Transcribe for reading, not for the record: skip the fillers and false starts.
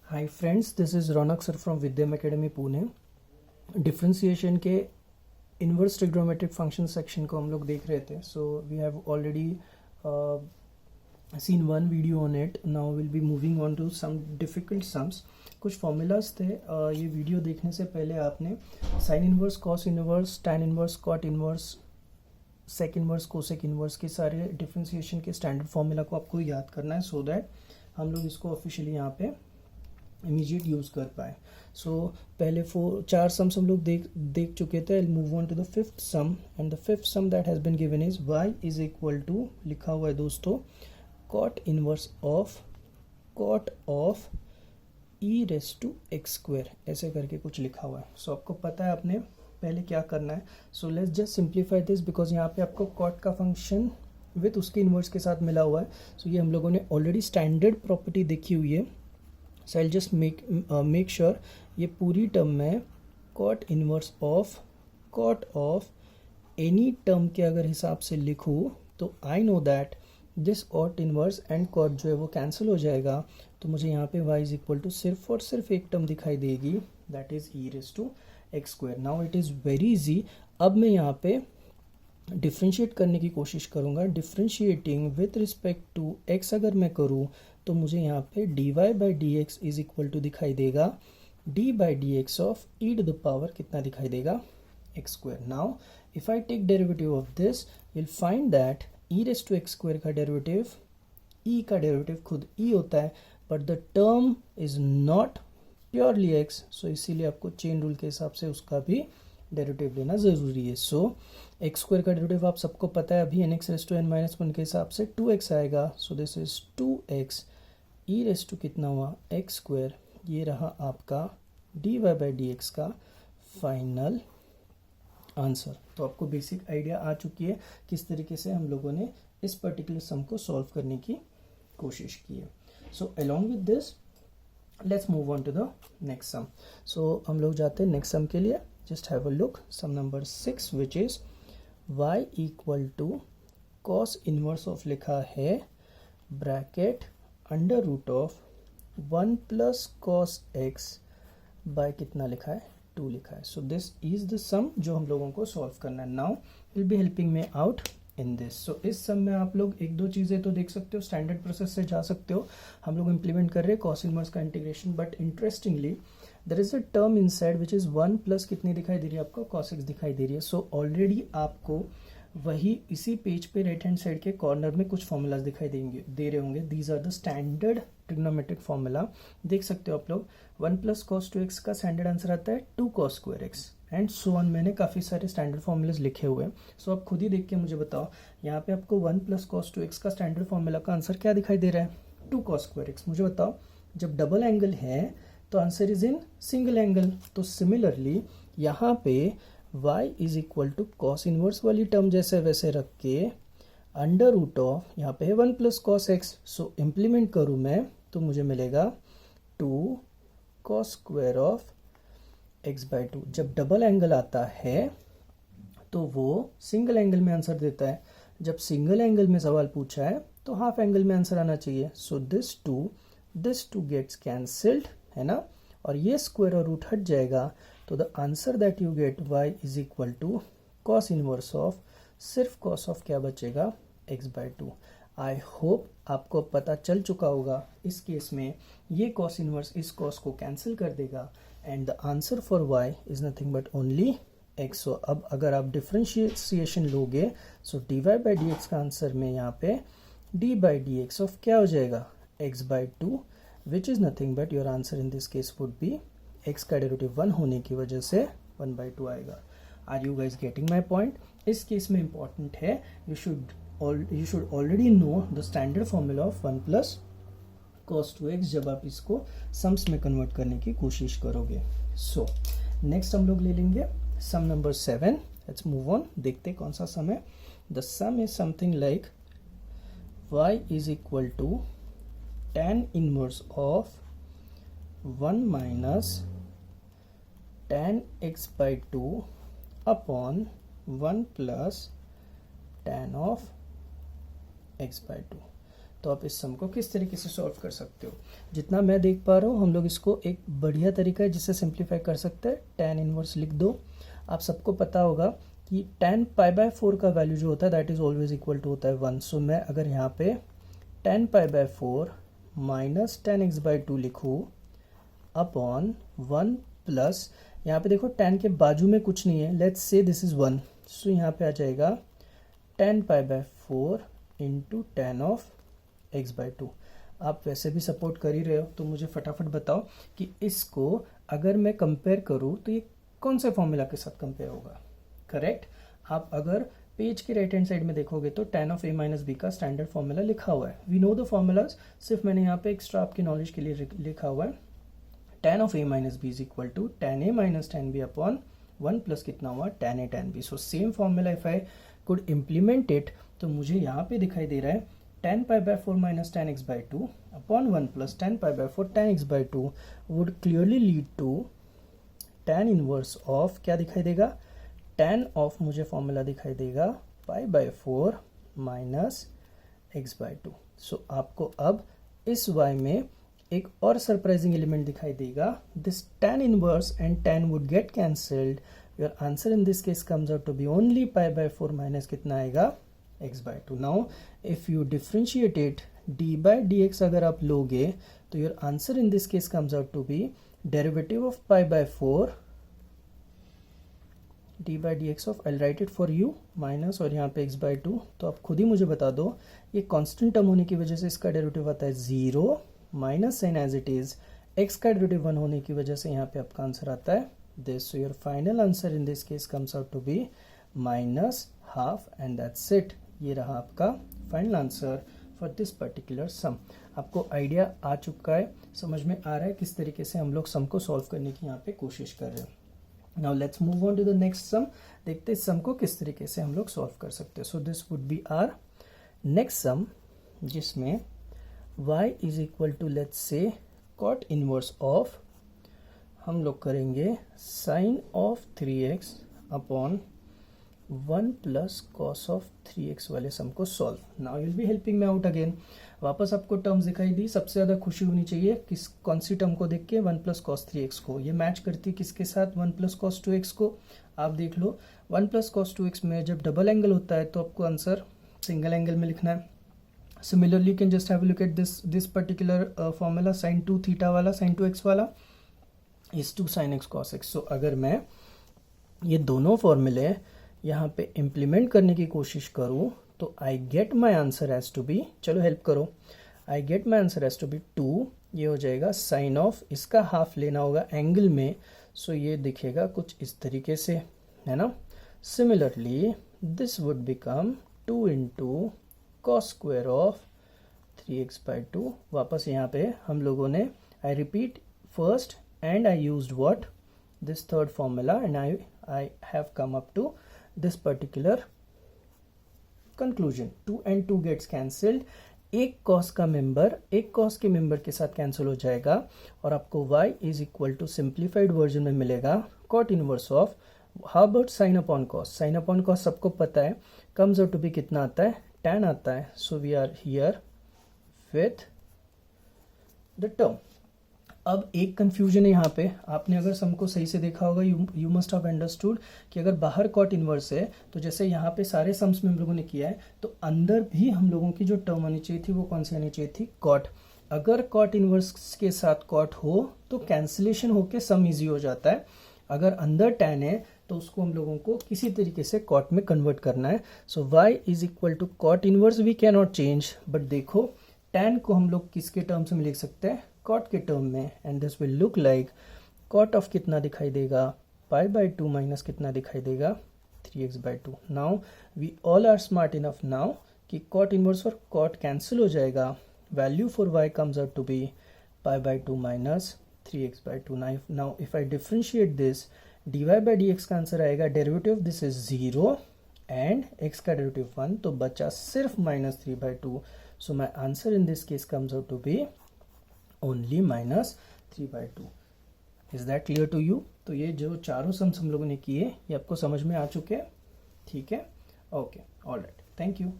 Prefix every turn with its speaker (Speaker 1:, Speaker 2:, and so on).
Speaker 1: Hi friends, this is Raunak sir from Vidyam academy Pune. Differentiation के inverse trigonometric function section को हम लोग देख रहे थे। So we have already seen one video on it. Now will be moving on to some difficult sums. कुछ formulas थे। ये वीडियो देखने से पहले आपने sine inverse, cos inverse, tan inverse, cot inverse, sec inverse, cosec inverse के सारे डिफरेंशिएशन के स्टैंडर्ड फॉर्मूला को आपको याद करना है, सो दैट हम लोग इसको ऑफिशियली यहाँ पे इमीडिएट यूज़ कर पाए। सो पहले चार सम्स हम लोग देख चुके थे। I move on to the fifth sum, and the fifth sum that has been given is y is equal to, लिखा हुआ है दोस्तों, cot inverse of e raise to x square, ऐसे करके कुछ लिखा हुआ है। सो आपको पता है आपने पहले क्या करना है। So let's just simplify this, because यहाँ पे आपको कॉट का फंक्शन विथ उसके इनवर्स के साथ मिला हुआ है। सो ये हम लोगों ने ऑलरेडी स्टैंडर्ड प्रॉपर्टी देखी हुई है। So I just make sure ये पूरी टर्म में cot inverse of any term के अगर हिसाब से लिखूँ तो I know that this cot inverse and cot जो है वो कैंसिल हो जाएगा। तो मुझे यहाँ पे y इज इक्वल टू सिर्फ और सिर्फ एक टर्म दिखाई देगी, that is e raise to x square. Now it is very easy. अब मैं यहाँ पे डिफ्रेंशिएट करने की कोशिश करूँगा। Differentiating with respect to x अगर मैं करूँ तो मुझे यहाँ पे dy by d x is equal to दिखाई देगा d by d x of e to the power कितना दिखाई देगा, x square. Now if I take derivative of this, will find that E raise to x square का derivative, e का derivative खुद e होता है, but the term is not purely x. So इसीलिए आपको चेन रूल के हिसाब से उसका भी डेरिवेटिव लेना ज़रूरी है। सो एक्स स्क्वायर का डेरिवेटिव आप सबको पता है, अभी n x raise to n minus one के हिसाब से 2x आएगा। So this is 2x e raise to कितना हुआ, एक्स स्क्वायर। ये रहा आपका dy बाई डी एक्स का फाइनल आंसर। तो आपको बेसिक आइडिया आ चुकी है किस तरीके से हम लोगों ने इस पर्टिकुलर सम को सॉल्व करने की कोशिश की है। So along with this let's move on to the next sum. So हम लोग जाते हैं नेक्स्ट सम के लिए। Just have a look, sum number 6 which is y equal to cos inverse of, लिखा है bracket under root of 1 plus cos x by कितना लिखा है, 2 लिखा है। So this is the sum जो हम लोगों को सॉल्व करना है। Now will be helping me out in this. So इस सम में आप लोग एक दो चीज़ें तो देख सकते हो, स्टैंडर्ड प्रोसेस से जा सकते हो। हम लोग इंप्लीमेंट कर रहे हैं कॉस इनवर्स का integration, but interestingly there is a term inside which is 1 plus कितनी दिखाई दे रही है आपको, कॉस एक्स दिखाई दे रही है। सो ऑलरेडी आपको वही इसी पेज पे राइट हैंड साइड के कॉर्नर में कुछ फॉर्मूलाज दिखाई दे रहे होंगे। These are the standard trigonometric formula. देख सकते हो आप लोग, 1 प्लस कॉस 2x का स्टैंडर्ड आंसर आता है 2 cos square x and so on. मैंने काफ़ी सारे स्टैंडर्ड फॉर्मूलाज लिखे हुए हैं। सो आप खुद ही देख के मुझे बताओ, यहाँ पे आपको 1 प्लस कॉस 2x का स्टैंडर्ड फॉर्मूला का आंसर क्या दिखाई दे रहा है, 2 कॉस स्क्वायर एक्स। मुझे बताओ, जब डबल एंगल है तो answer is in single angle. तो सिमिलरली यहाँ पे y is equal to cos inverse वाली टर्म जैसे वैसे रख के अंडर रूट ऑफ, यहाँ पे है 1 प्लस कॉस एक्स। सो इम्प्लीमेंट करूँ मैं तो मुझे मिलेगा 2 cos square of x by 2। जब डबल एंगल आता है तो वो सिंगल एंगल में आंसर देता है। जब सिंगल एंगल में सवाल पूछा है तो हाफ एंगल में आंसर आना चाहिए। So this two gets cancelled, है ना, और ये स्क्वायर और रूट हट जाएगा। तो the answer that you get y is equal to cos inverse of, सिर्फ कॉस ऑफ क्या बचेगा, x बाई 2। आई होप आपको पता चल चुका होगा इस केस में ये कॉस इनवर्स इस कॉस को कैंसिल कर देगा and the answer for y is nothing but only x। सो अब अगर आप डिफ्रेंशिएशन लोगे, सो dy बाई डी एक्स का आंसर में यहाँ पे d by d x of क्या हो जाएगा, x by 2, which is nothing but your answer in this case would be x का डेरिवेटिव 1 होने की वजह से 1 बाई 2 आएगा। Are you guys getting my point? इस केस में इंपॉर्टेंट है, you should already know the standard formula of 1 plus cos 2x जब आप इसको सम्स में कन्वर्ट करने की कोशिश करोगे। सो नेक्स्ट हम लोग ले लेंगे sum number 7। Let's move on, देखते कौन सा सम है। The sum is something like y is equal to tan inverse of 1 minus tan x by 2 upon 1 plus tan of x by 2। तो आप इस सम को किस तरीके से सॉल्व कर सकते हो। जितना मैं देख पा रहा हूँ हम लोग इसको एक बढ़िया तरीका है जिससे सिंप्लीफाई कर सकते हैं। tan इनवर्स लिख दो। आप सबको पता होगा कि tan π/4 का वैल्यू जो होता है that is always equal to होता है 1। सो मैं अगर यहाँ पे tan π/4 माइनस tan x/2 लिखूँ अपॉन 1 प्लस, यहाँ पे देखो tan के बाजू में कुछ नहीं है, लेट्स से दिस इज 1, सो यहाँ पे आ जाएगा tan π/4 into tan of x/2। आप वैसे भी सपोर्ट कर ही रहे हो तो मुझे फटाफट बताओ कि इसको अगर मैं कंपेयर करूँ तो ये कौन से फॉर्मूला के साथ कंपेयर होगा। करेक्ट। आप अगर पेज के राइट हैंड साइड में देखोगे तो tan of a minus b का स्टैंडर्ड फॉर्मूला लिखा हुआ है। वी नो द फॉर्मूलाज, सिर्फ मैंने यहाँ पे एक्स्ट्रा आपकी नॉलेज के लिए लिखा हुआ है। tan of a minus b is equal to tan a minus tan b upon 1 plus कितना हुआ tan a tan b। So same formula if I could implement it तो मुझे यहाँ पे दिखाई दे रहा है tan π/4 minus tan x/2 upon 1 plus tan π/4 tan x/2 would clearly lead to tan inverse of, क्या दिखाई देगा, tan ऑफ मुझे फॉर्मूला दिखाई देगा π/4 माइनस x/2। सो आपको अब इस y में एक और सरप्राइजिंग एलिमेंट दिखाई देगा। This tan inverse and tan would get cancelled. Your answer in this case comes out to be only π/4 minus कितना आएगा x/2। Now if you differentiate it d/dx अगर आप लोगे तो your answer in this case comes out to be derivative of π/4 d/dx of, I write it for you, minus और यहाँ पे x/2। तो आप खुद ही मुझे बता दो, ये कांस्टेंट टर्म होने की वजह से इसका डेरिवेटिव आता है 0 minus sine as it is, x का डेरिवेटिव 1 होने की वजह से यहाँ पे आपका आंसर आता है this. So your final answer in this case comes out to be minus half and that's it. ये रहा आपका final answer for this particular sum. आपको आइडिया आ चुका है, समझ में आ रहा है किस तरीके से हम लोग सम को सॉल्व करने की यहाँ पे कोशिश कर रहे हैं। Now let's move on to the next sum. देखते हैं सम को किस तरीके से हम लोग सॉल्व कर सकते हैं। So this would be our next sum जिसमें y is equal to let's say cot inverse of, हम लोग करेंगे sine of 3x upon 1 plus cos of 3x वाले सम को solve. Now you will be helping me out again. वापस आपको terms दिखाई दी, सबसे ज़्यादा खुशी होनी चाहिए किस कौन सी टर्म को देख के, 1 प्लस कॉस 3x को। ये मैच करती है किसके साथ, 1 प्लस कॉस 2x को। आप देख लो 1 प्लस कॉस 2x में जब डबल एंगल होता है तो आपको आंसर सिंगल एंगल में लिखना है। Similarly, you can just have a look at this particular formula, sin 2 theta वाला, sin 2x वाला is 2 sin x cos x। So अगर मैं ये दोनों फॉर्मूले यहाँ पे इम्प्लीमेंट करने की कोशिश करूँ तो I get my answer as to be, चलो हेल्प करो, I get my answer as to be 2। ये हो जाएगा साइन ऑफ, इसका हाफ लेना होगा एंगल में, सो ये दिखेगा कुछ इस तरीके से, है ना। Similarly this would become 2 into cos square of 3x/2। वापस यहाँ पे हम लोगों ने, I repeat first and I used what, this third formula and I have come up to this particular conclusion. 2 and 2 gets cancelled, एक cos का member एक cos के मेंबर के साथ कैंसिल हो जाएगा और आपको y is equal to simplified version में मिलेगा cot inverse of, how about sine upon cos. Sine upon cos सबको पता है, कम्स आउट टू बी कितना आता है, tan आता है। So we are here with the term. अब एक कंफ्यूजन है यहाँ पे, आपने अगर सम को सही से देखा होगा, यू मस्ट हैव अंडरस्टूड कि अगर बाहर कॉट इनवर्स है तो जैसे यहाँ पे सारे सम्स में हम लोगों ने किया है तो अंदर भी हम लोगों की जो टर्म आनी चाहिए थी वो कौन सी आनी चाहिए थी, कॉट। अगर कॉट इनवर्स के साथ कॉट हो तो कैंसिलेशन होके सम इजी हो जाता है। अगर अंदर tan है तो उसको हम लोगों को किसी तरीके से कॉट में कन्वर्ट करना है। सो y is equal to cot inverse, we can not change, but देखो tan को हम लोग किसके टर्म्स में लिख सकते हैं, कॉट के टर्म में, and this will look like cot of कितना दिखाई देगा, π/2 माइनस कितना दिखाई देगा, 3x/2। Now we all are smart enough now कि कॉट इनवर्स और कॉट कैंसिल हो जाएगा, value for y comes out to be π/2 minus 3x/2। Now if I differentiate this, dy/dx का आंसर आएगा, derivative of this is 0 and x का derivative 1, तो बचा सिर्फ minus 3/2। So my answer in this case comes out to be only minus 3/2। Is that clear to you? तो ये जो चारों सम्स हम लोगों ने किए ये आपको समझ में आ चुके हैं, ठीक है, ओके, ऑलराइट, थैंक यू।